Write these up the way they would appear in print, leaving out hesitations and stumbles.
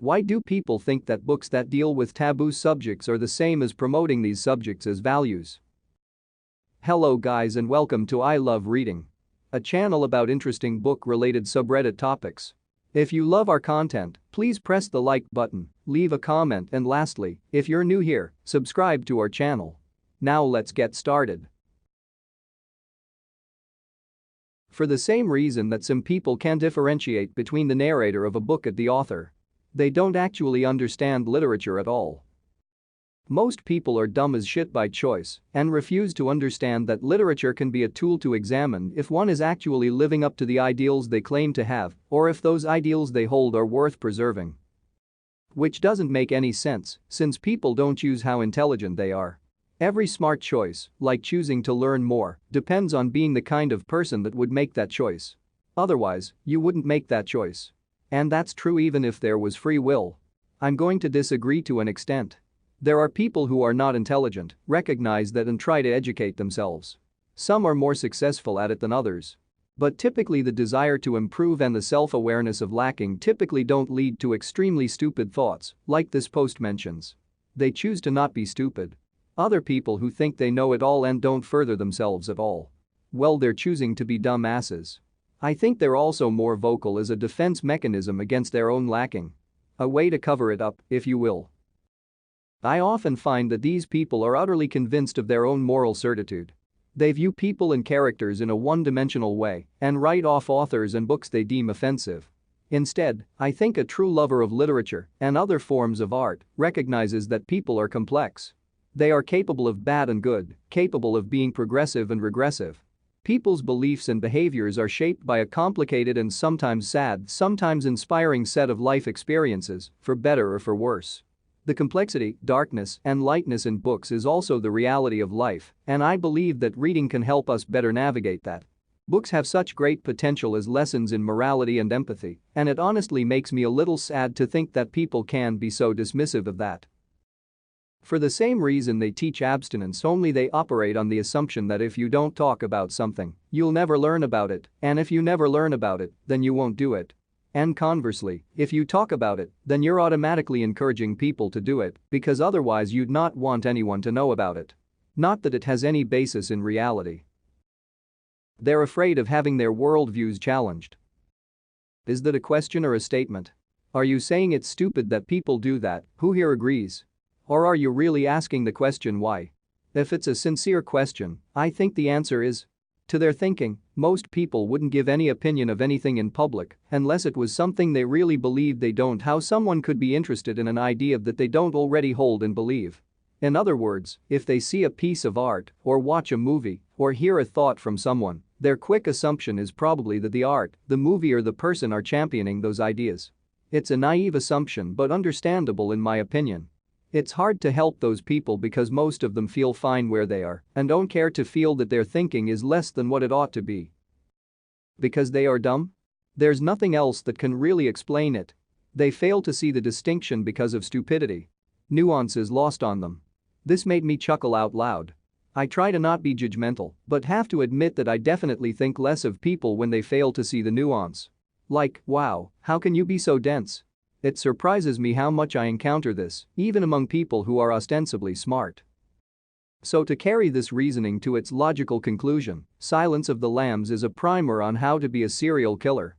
Why do people think that books that deal with taboo subjects are the same as promoting these subjects as values? Hello guys and welcome to I Love Reading, a channel about interesting book-related subreddit topics. If you love our content, please press the like button, leave a comment and lastly, if you're new here, subscribe to our channel. Now let's get started. For the same reason that some people can differentiate between the narrator of a book and the author, they don't actually understand literature at all. Most people are dumb as shit by choice and refuse to understand that literature can be a tool to examine if one is actually living up to the ideals they claim to have or if those ideals they hold are worth preserving. Which doesn't make any sense since people don't choose how intelligent they are. Every smart choice, like choosing to learn more, depends on being the kind of person that would make that choice. Otherwise, you wouldn't make that choice. And that's true even if there was free will. I'm going to disagree to an extent. There are people who are not intelligent, recognize that and try to educate themselves. Some are more successful at it than others. But typically the desire to improve and the self-awareness of lacking typically don't lead to extremely stupid thoughts, like this post mentions. They choose to not be stupid. Other people who think they know it all and don't further themselves at all. Well, they're choosing to be dumb asses. I think they're also more vocal as a defense mechanism against their own lacking. A way to cover it up, if you will. I often find that these people are utterly convinced of their own moral certitude. They view people and characters in a one-dimensional way and write off authors and books they deem offensive. Instead, I think a true lover of literature and other forms of art recognizes that people are complex. They are capable of bad and good, capable of being progressive and regressive. People's beliefs and behaviors are shaped by a complicated and sometimes sad, sometimes inspiring set of life experiences, for better or for worse. The complexity, darkness, and lightness in books is also the reality of life, and I believe that reading can help us better navigate that. Books have such great potential as lessons in morality and empathy, and it honestly makes me a little sad to think that people can be so dismissive of that. For the same reason they teach abstinence only, they operate on the assumption that if you don't talk about something, you'll never learn about it, and if you never learn about it, then you won't do it. And conversely, if you talk about it, then you're automatically encouraging people to do it because otherwise you'd not want anyone to know about it. Not that it has any basis in reality. They're afraid of having their worldviews challenged. Is that a question or a statement? Are you saying it's stupid that people do that? Who here agrees? Or are you really asking the question why? If it's a sincere question, I think the answer is, to their thinking, most people wouldn't give any opinion of anything in public unless it was something they really believed. They don't how someone could be interested in an idea that they don't already hold and believe. In other words, if they see a piece of art or watch a movie or hear a thought from someone, their quick assumption is probably that the art, the movie or the person are championing those ideas. It's a naive assumption but understandable in my opinion. It's hard to help those people because most of them feel fine where they are and don't care to feel that their thinking is less than what it ought to be. Because they are dumb? There's nothing else that can really explain it. They fail to see the distinction because of stupidity. Nuance is lost on them. This made me chuckle out loud. I try to not be judgmental, but have to admit that I definitely think less of people when they fail to see the nuance. Like, wow, how can you be so dense? It surprises me how much I encounter this, even among people who are ostensibly smart. So to carry this reasoning to its logical conclusion, Silence of the Lambs is a primer on how to be a serial killer.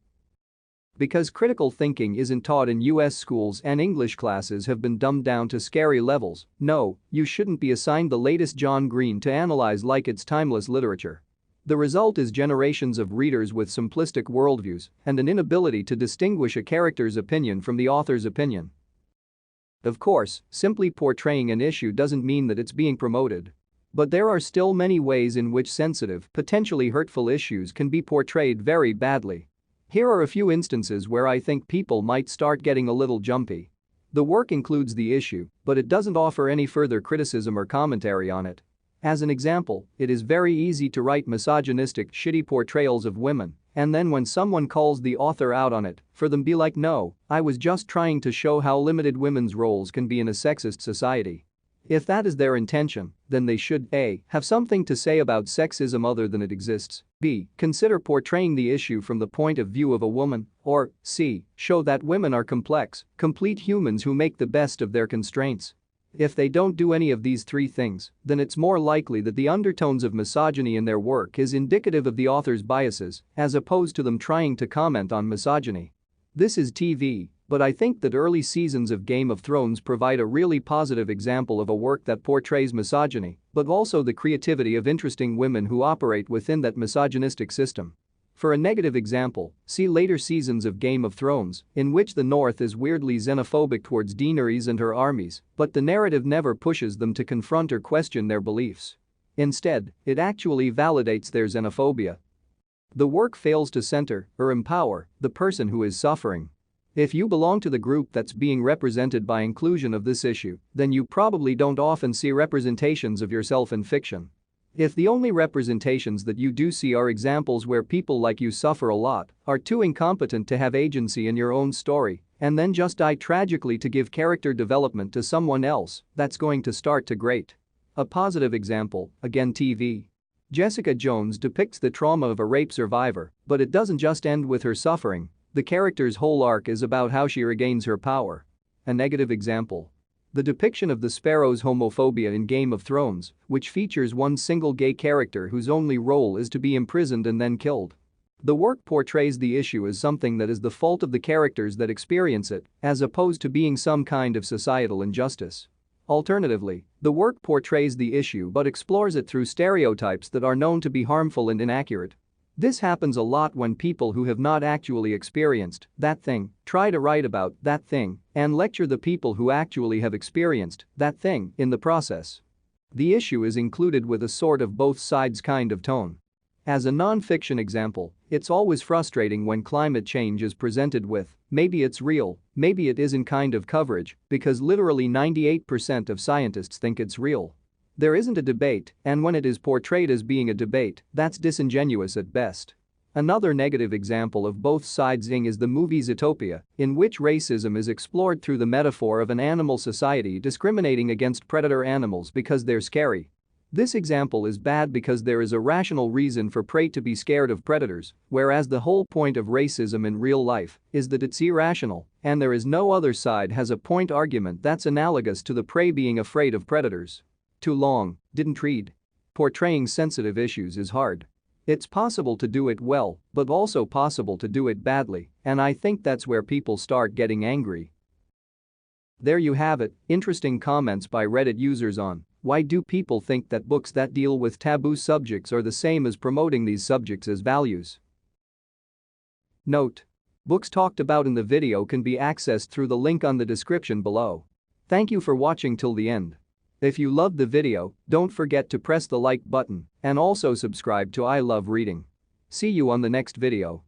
Because critical thinking isn't taught in US schools and English classes have been dumbed down to scary levels, no, you shouldn't be assigned the latest John Green to analyze like it's timeless literature. The result is generations of readers with simplistic worldviews and an inability to distinguish a character's opinion from the author's opinion. Of course, simply portraying an issue doesn't mean that it's being promoted. But there are still many ways in which sensitive, potentially hurtful issues can be portrayed very badly. Here are a few instances where I think people might start getting a little jumpy. The work includes the issue, but it doesn't offer any further criticism or commentary on it. As an example, it is very easy to write misogynistic, shitty portrayals of women, and then when someone calls the author out on it, for them be like, no, I was just trying to show how limited women's roles can be in a sexist society. If that is their intention, then they should A. have something to say about sexism other than it exists, B. consider portraying the issue from the point of view of a woman, Or C. Show that women are complex, complete humans who make the best of their constraints. If they don't do any of these three things, then it's more likely that the undertones of misogyny in their work is indicative of the author's biases, as opposed to them trying to comment on misogyny. This is TV, but I think that early seasons of Game of Thrones provide a really positive example of a work that portrays misogyny, but also the creativity of interesting women who operate within that misogynistic system. For a negative example, see later seasons of Game of Thrones, in which the North is weirdly xenophobic towards Daenerys and her armies, but the narrative never pushes them to confront or question their beliefs. Instead, it actually validates their xenophobia. The work fails to center or empower the person who is suffering. If you belong to the group that's being represented by inclusion of this issue, then you probably don't often see representations of yourself in fiction. If the only representations that you do see are examples where people like you suffer a lot, are too incompetent to have agency in your own story, and then just die tragically to give character development to someone else, that's going to start to grate. A positive example, again TV. Jessica Jones depicts the trauma of a rape survivor, but it doesn't just end with her suffering. The character's whole arc is about how she regains her power. A negative example. The depiction of the Sparrow's homophobia in Game of Thrones, which features one single gay character whose only role is to be imprisoned and then killed. The work portrays the issue as something that is the fault of the characters that experience it, as opposed to being some kind of societal injustice. Alternatively, the work portrays the issue but explores it through stereotypes that are known to be harmful and inaccurate. This happens a lot when people who have not actually experienced that thing try to write about that thing and lecture the people who actually have experienced that thing in the process. The issue is included with a sort of both sides kind of tone. As a non-fiction example, it's always frustrating when climate change is presented with, maybe it's real, maybe it isn't kind of coverage, because literally 98% of scientists think it's real. There isn't a debate, and when it is portrayed as being a debate, that's disingenuous at best. Another negative example of both sides-ing is the movie Zootopia, in which racism is explored through the metaphor of an animal society discriminating against predator animals because they're scary. This example is bad because there is a rational reason for prey to be scared of predators, whereas the whole point of racism in real life is that it's irrational, and there is no other side has a point argument that's analogous to the prey being afraid of predators. Too long, didn't read. Portraying sensitive issues is hard. It's possible to do it well, but also possible to do it badly, and I think that's where people start getting angry. There you have it, interesting comments by Reddit users on why do people think that books that deal with taboo subjects are the same as promoting these subjects as values. Note: books talked about in the video can be accessed through the link on the description below. Thank you for watching till the end. If you loved the video, don't forget to press the like button and also subscribe to I Love Reading. See you on the next video.